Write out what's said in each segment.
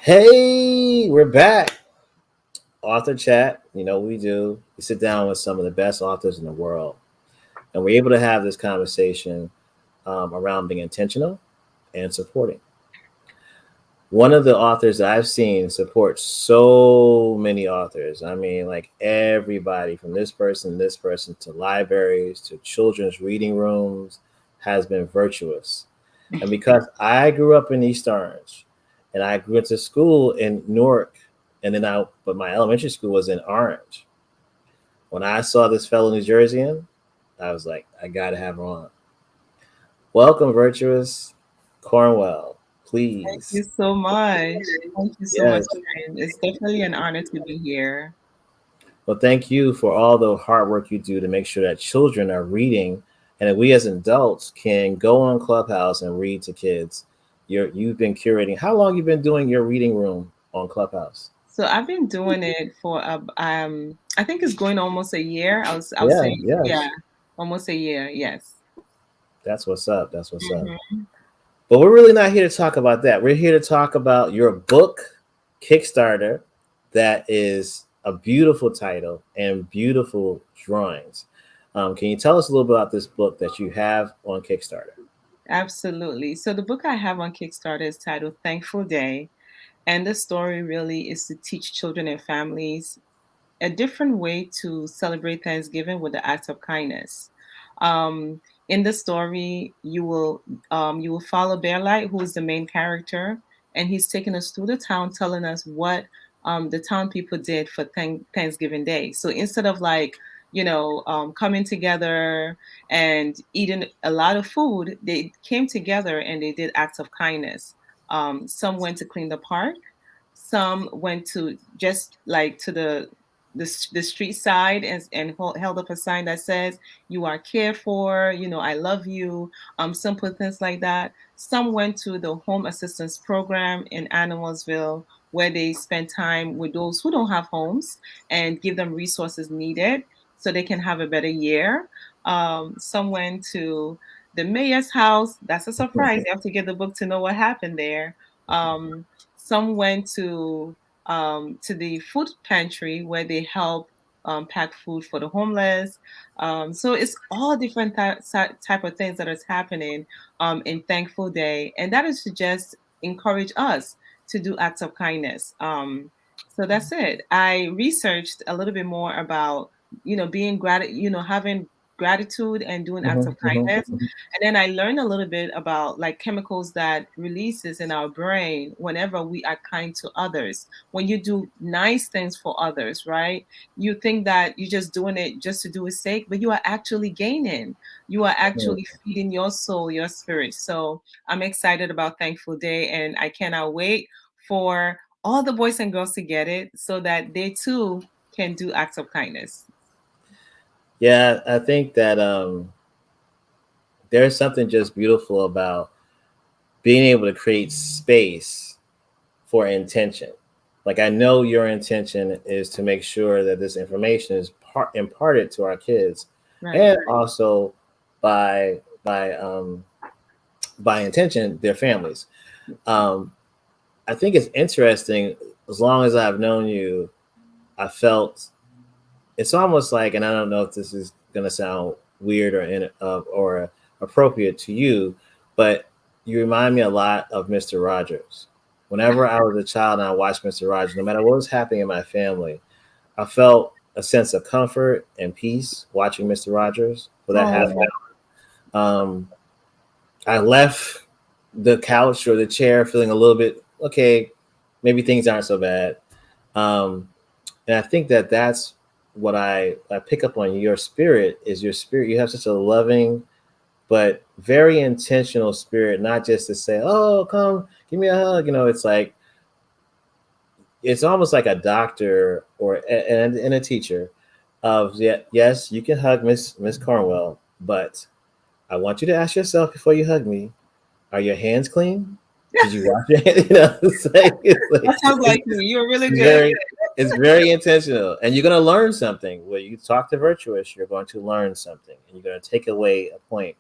Hey, we're back. Author chat. You know what we do. We sit down with some of the best authors in the world, and we're able to have this conversation around being intentional and supporting. One of the authors that I've seen support so many authors. I mean, like everybody from this person to libraries to children's reading rooms has been virtuous. And because I grew up in East Orange and I grew into school in Newark, but my elementary school was in Orange. When I saw this fellow New Jerseyan, I was like, I gotta have her on. Welcome, Virtuous Cornwall, Thank you please. so much. Thank you so much, Yes. Ryan. It's definitely an honor to be here. Well, thank you for all the hard work you do to make sure that children are reading and that we as adults can go on Clubhouse and read to kids. You've been curating. How long you been doing your reading room on Clubhouse? So I've been doing it for I think it's going almost a year. I was Yeah, saying, yeah, yes. almost a year. Yes. That's what's up. That's what's up. hmm But we're really not here to talk about that. We're here to talk about your book, Kickstarter, that is a beautiful title and beautiful drawings. Can you tell us a little bit about this book that you have on Kickstarter? Absolutely. So the book I have on Kickstarter is titled Thankful Day, and the story really is to teach children and families a different way to celebrate Thanksgiving with the act of kindness. Um, in the story, you will follow Bearlight, who is the main character, and he's taking us through the town, telling us what the town people did for Thanksgiving Day. So instead of coming together and eating a lot of food, they came together and they did acts of kindness. Some went to clean the park. Some went to just like to the street side and held up a sign that says you are cared for, I love you, simple things like that. Some went to the home assistance program in Animalsville, where they spend time with those who don't have homes and give them resources needed so they can have a better year. Some went to the mayor's house. That's a surprise. You have to get the book to know what happened there. Some went to the food pantry where they help pack food for the homeless. So it's all different type of things that is happening in Thankful Day, and that is to just encourage us to do acts of kindness. So that's it. I researched a little bit more about being having gratitude and doing acts of Mhm, mhm, kindness, mhm. and then I learned a little bit about like chemicals that releases in our brain whenever we are kind to others. When you do nice things for others, right? You think that you're just doing it just to do its sake, but you are actually gaining. You are actually feeding your soul, your spirit. So I'm excited about Thankful Day, and I cannot wait for all the boys and girls to get it so that they too can do acts of kindness. Yeah, I think that there's something just beautiful about being able to create space for intention. Like I know your intention is to make sure that this information is imparted to our kids, Right. and also by by um, by intention their families. Um, I think it's interesting. As long as I've known you, I felt it's almost like, and I don't know if this is going to sound weird or appropriate to you, but you remind me a lot of Mr. Rogers. Whenever I was a child and I watched Mr. Rogers, no matter what was happening in my family, I felt a sense of comfort and peace watching Mr. Rogers for that half Oh, hour. I left the couch or the chair feeling a little bit okay. Maybe things aren't so bad. Um, and I think that that's what I pick up on your spirit is your spirit. You have such a loving but very intentional spirit, not just to say, "Oh, come give me a hug." It's like it's almost like a doctor and a teacher of yeah, yes, you can hug Miss Cornwell, but I want you to ask yourself before you hug me, are your hands clean? Did you wash your hands? that sounds like me. You're really It's good. very it's very intentional, and you're going to learn something. When you talk to Virtuous, you're going to learn something, and you're going to take away a point.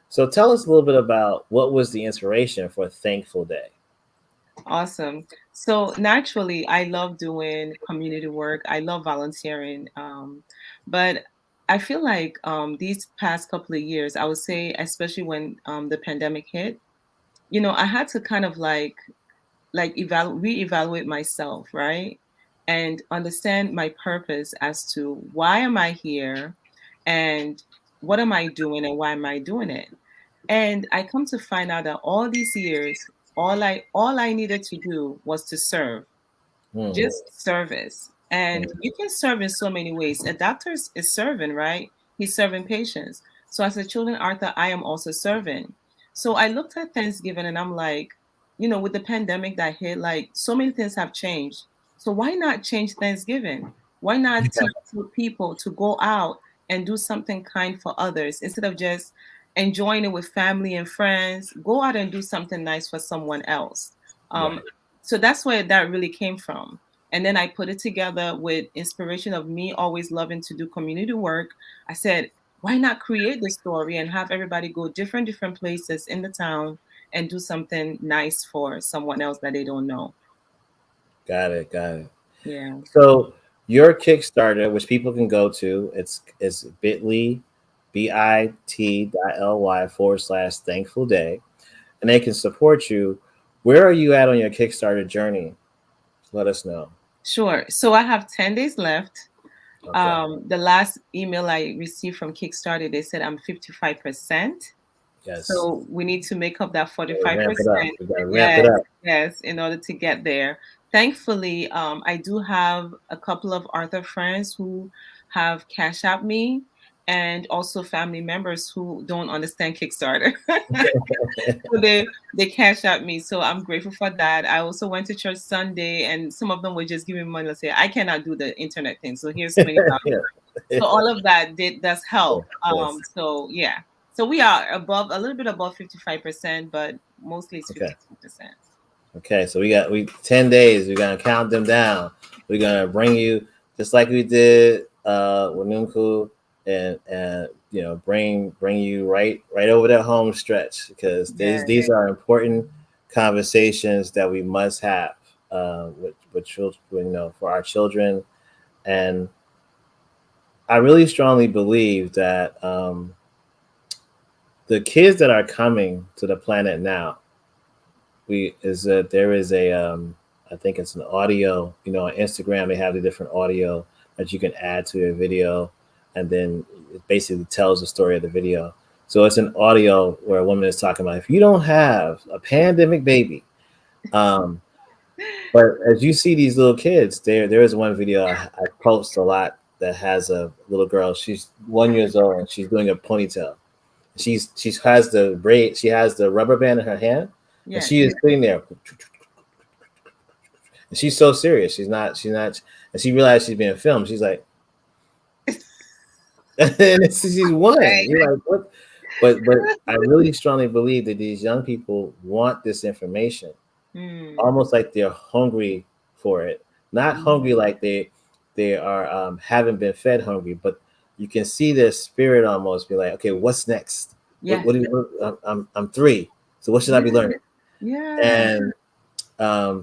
So tell us a little bit about what was the inspiration for Thankful Day. Awesome. So naturally, I love doing community work. I love volunteering. But I feel like these past couple of years, I would say, especially when the pandemic hit, I had to kind of reevaluate myself, right? And understand my purpose as to why am I here and what am I doing and why am I doing it? And I come to find out that all these years, all I needed to do was to serve, Hmm. just service. And Hmm. you can serve in so many ways. A doctor is serving, right? He's serving patients. So as a children author, I am also serving. So I looked at Thanksgiving and I'm like, with the pandemic that hit, like so many things have changed. So why not change Thanksgiving? Why not teach people to go out and do something kind for others instead of just enjoying it with family and friends? Go out and do something nice for someone else. Um, Right. so that's where that really came from. And then I put it together with inspiration of me always loving to do community work. I said, why not create the story and have everybody go different places in the town and do something nice for someone else that they don't know. Got it. Got it. Yeah. So your Kickstarter, which people can go to, it's bit.ly, bit.ly/thankful day, and they can support you. Where are you at on your Kickstarter journey? Let us know. Sure. So I have 10 days left. Okay. The last email I received from Kickstarter, they said I'm 55%. Yes. So we need to make up that Gotta ramp it up. 45%. We gotta ramp it Yes, up. yes, in order to get there. Thankfully, I do have a couple of author friends who have Cash App me and also family members who don't understand Kickstarter. So they Cash App me. So I'm grateful for that. I also went to church Sunday and some of them were just giving money. Let's say I cannot do the internet thing. So here's $20. Yeah. So all of that does help. Yes. So yeah. So we are above a little bit above 55%, but mostly it's Okay. 52%. Okay. So we 10 days. We're gonna count them down. We're gonna bring you just like we did with Nunku, and bring you right over that home stretch, because these Yeah. these are important conversations that we must have with children, for our children. And I really strongly believe that the kids that are coming to the planet now, we is that there is a I think it's an audio. On Instagram they have the different audio that you can add to a video, and then it basically tells the story of the video. So it's an audio where a woman is talking about, if you don't have a pandemic baby, um, but as you see these little kids, there is one video I post a lot that has a little girl. She's 1 years old and she's doing a ponytail. She has the braid. She has the rubber band in her hand, and Yes. she is sitting there. And she's so serious. She's not. She's not. And she realized she's being filmed. She's like, and she's one. Right. You're like, what? But I really strongly believe that these young people want this information, Hmm. almost like they're hungry for it. Not hungry Yeah. like they are haven't been fed hungry, but you can see their spirit almost be like, okay, what's next? What Yes. what do you? I'm 3, so what should I be Yeah. learning? Yeah. And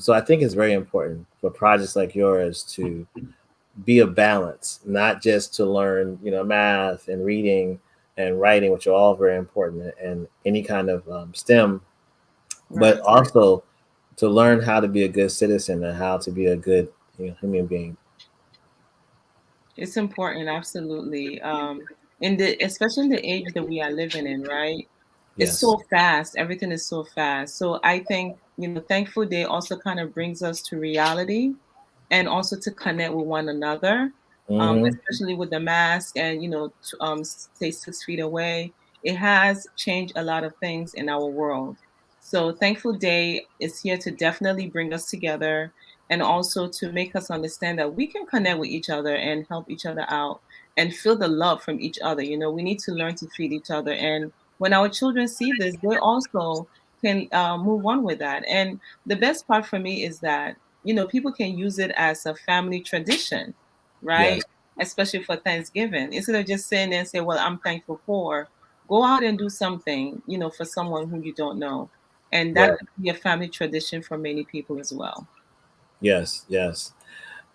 so I think it's very important for projects like yours to be a balance, not just to learn, math and reading and writing, which are all very important, and any kind of STEM, but Right. also to learn how to be a good citizen and how to be a good, human being. It's important, absolutely. In the especially in the age that we are living in, right? It's Yes. so fast. Everything is so fast. So I think, Thankful Day also kind of brings us to reality and also to connect with one another, Hmm. especially with the mask and, stay 6 feet away. It has changed a lot of things in our world. So Thankful Day is here to definitely bring us together and also to make us understand that we can connect with each other and help each other out and feel the love from each other. We need to learn to feed each other. And when our children see this, they also can move on with that. And the best part for me is that, people can use it as a family tradition, right? Yes. Especially for Thanksgiving. Instead of just saying and say, well, I'm thankful for, go out and do something, for someone who you don't know. And that Right. could be a family tradition for many people as well. Yes. Yes.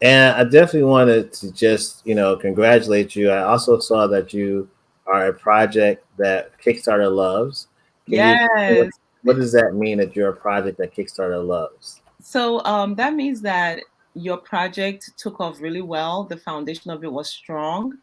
And I definitely wanted to just, congratulate you. I also saw that you are a project that Kickstarter loves. Can you explain Yes. what does that mean that you're a project that Kickstarter loves? So that means that your project took off really well. The foundation of it was strong.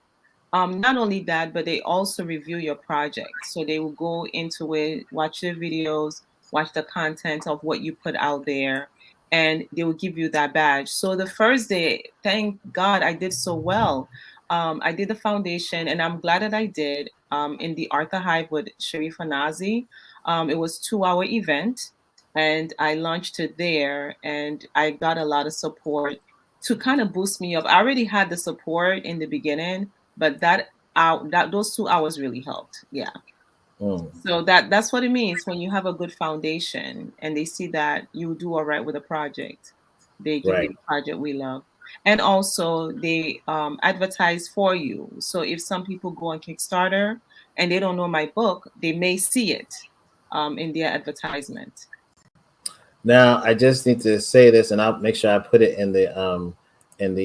Not only that, but they also review your project. So they will go into it, watch your videos, watch the content of what you put out there, and they will give you that badge. So the first day, thank God I did so well. I did the foundation, and I'm glad that I did in the Arthur Hive with Sharifa Nazi. It was 2 hour event, and I launched it there, and I got a lot of support to kind of boost me up. I already had the support in the beginning, but that those 2 hours really helped. Yeah. Mm, So that's what it means when you have a good foundation and they see that you do all right with a project. They give you right. the project we love. And also they advertise for you. So if some people go on Kickstarter and they don't know my book, they may see it in their advertisement. Now I just need to say this, and I'll make sure I put it in the uh in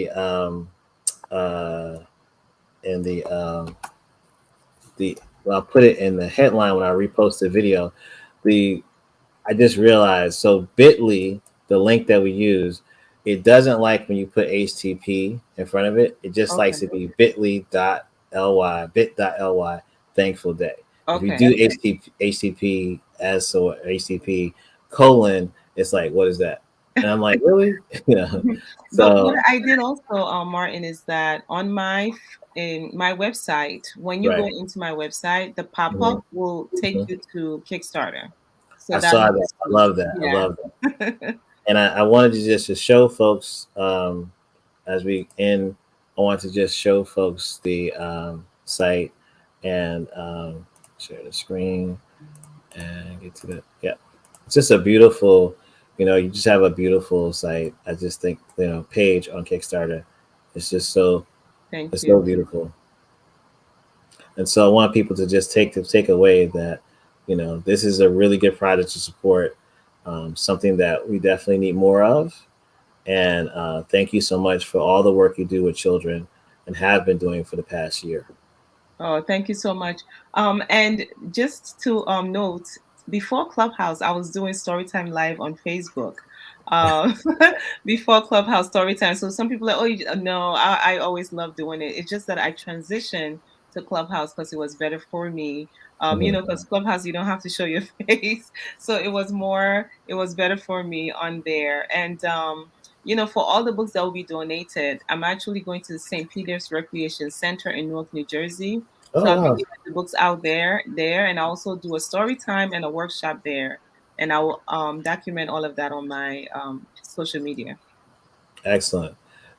the well, I'll put it in the headline when I repost the video. The I just realized, so Bitly, the link that we use, it doesn't like when you put HTTP in front of it. It just likes to Okay. be bit.ly, bit.ly, thankful day. If you Okay. do HTTP as so HTTP colon, it's like, what is that? And I'm like, really? But what So, I did also, Martin, is that on in my website, when you go right. into my website, the Mhm, pop-up will take mhm. you to Kickstarter. So I that saw that. helps I too. love that. I Yeah. love that. And I wanted to just to show folks as we end, I want to just show folks the site and share the screen and get to the yeah. It's just a beautiful, you just have a beautiful site. I just think page on Kickstarter. It's just so Thank it's so you. beautiful, and so I want people to just take away that this is a really good project to support, something that we definitely need more of. And thank you so much for all the work you do with children and have been doing for the past year. Oh, thank you so much. And just to note, before Clubhouse, I was doing Storytime Live on Facebook. Um, before Clubhouse Storytime. So some people are like, oh, no, I always love doing it. It's just that I transitioned to Clubhouse because it was better for me. Mhm. Because Clubhouse, you don't have to show your face. So it was better for me on there. And, for all the books that will be donated, I'm actually going to the St. Peter's Recreation Center in Newark, New Jersey. So Oh I'll be wow, giving the books out there, and I also do a story time and a workshop there, and I will document all of that on my social media. excellent!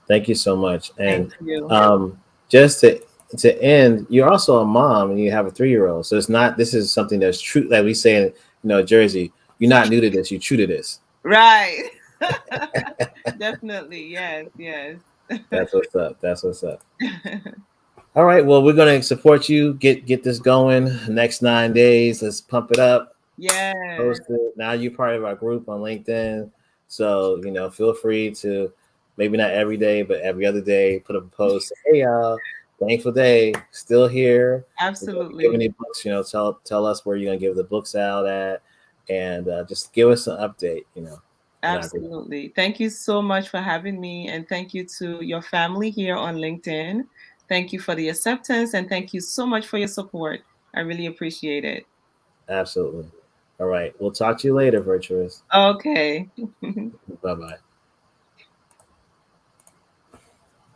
Thank you so much. And Thank you. just to end, you're also a mom and you have a 3-year-old. So it's not this is something that's true. Like we say in Jersey, you're not new to this. You're true to this. Right. Definitely. Yes. Yes. That's what's up. That's what's up. All right. Well, we're gonna support you. Get this going. Next 9 days. Let's pump it up. Yes. Post it. Now you're part of our group on LinkedIn. So, feel free to maybe not every day, but every other day, put up a post. Hey y'all, thankful day, still here. We're gonna be giving Absolutely. you books, tell us where you're gonna give the books out at and just give us an update, in our group. Absolutely. Thank you so much for having me, and thank you to your family here on LinkedIn. Thank you for the acceptance, and thank you so much for your support. I really appreciate it. Absolutely. All right. We'll talk to you later, Virtuous. Okay. Bye bye.